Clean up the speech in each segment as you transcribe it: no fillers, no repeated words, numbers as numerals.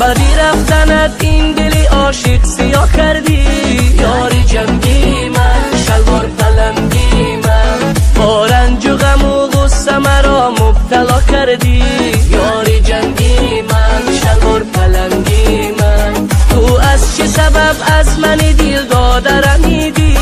بدی رفتنت این دلی عاشق سیاه کردی. یاری جنگی من شلوار پلنگی من، با رنج و غم و غصه مرا مبتلا کردی. یاری جنگی من شلوار پلنگی من، تو از چه سبب از من دل داده رمیدی.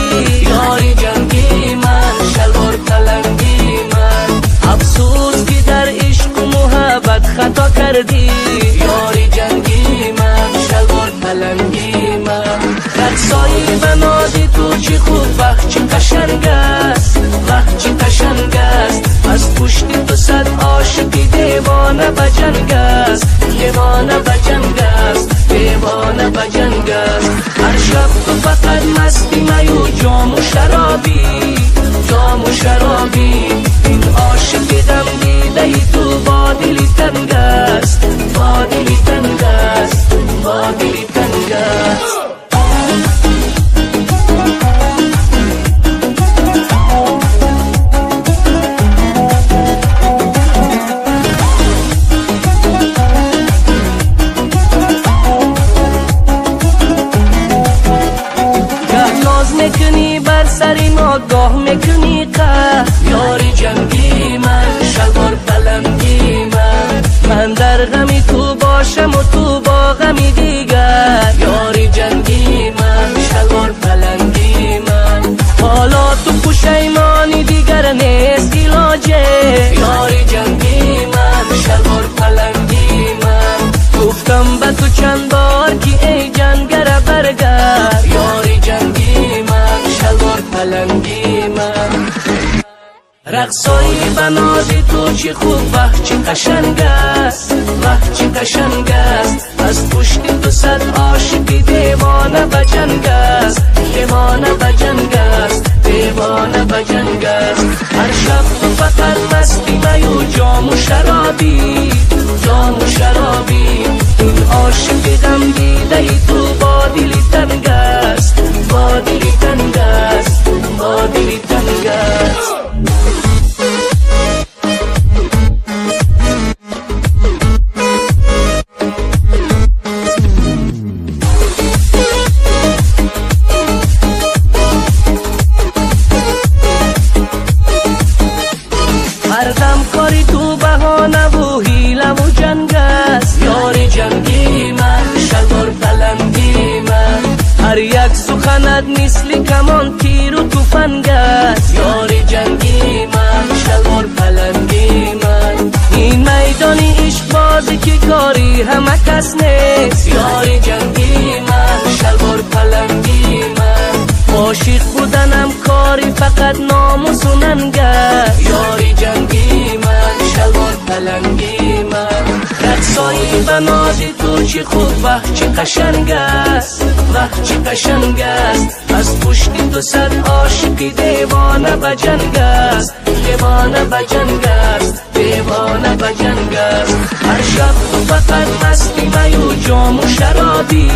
یاری جنگی من شلوار پلنگی من، افسوس که در عشق و محبت خطا کردی. یاری جنگی من شلوار پلنگی من، رقصایی بنادی تو چی خوب وقت چی قشنگ است، وقت چی قشنگ است. از پشت تو صد عاشقی دیوانه بجنگ است، دیوانه بجنگ است، دیوانه بجنگ است. هر شب تو فقط مستی میو جام و شرابی، جام و شرابی. این عاشقی دم دیده ای تو با دلی تنگ است، با دلی تنگ است، با دلی تنگ است. میکنی بر سری ما گاه میکنی قهر. یاری جنگی من شلوار پلنگی من در غمی تو باشم و تو با غمی دیگر. یاری جنگی من شلوار پلنگی من، حالا تو پشیمانی دیگر نیست علاجه. یاری جنگی من شلوار پلنگی من، گفتم به تو چند بار که ای جنگر برگرد. یاری جنگی من شلوار پلنگی من، رقصایی بنازی تو چی خوب وقت چی قشنگ است، وقت چی قشنگ است. از پشت تو صد عاشقی دیوانه بجنگ است، دیوانه بجنگ است، دیوانه بجنگ است. هر شب تو فقط مستی میو جام و شرابی، جام و شرابی. این عاشقی غم دیده ای تو با دلی تنگ است، با دلی تنگ است، با دلی تنگ است. هر دم کاری تو بهانه و حیله و جنگ است. یاری جنگی من شلوار پلنگی من، هر یک سخنت مثل کمان تیر و تفنگ است. یاری جنگی من شلوار پلنگی من، این میدان عشق بازی که کاری همه کس نیست. یاری جنگی من شلوار پلنگی من، عاشق بودنم کاری فقط ناموس و ننگ است. یاری جنگی من شلوار پلنگی من، رقصایی بنازی تو چی خوب وقت چی قشنگ است، وقت چی قشنگ است. از پشت تو صد عاشقی دیوانه بجنگ است، دیوانه بجنگ است، دیوانه بجنگ است. هر شب تو فقط مستی میو جام و شرابی،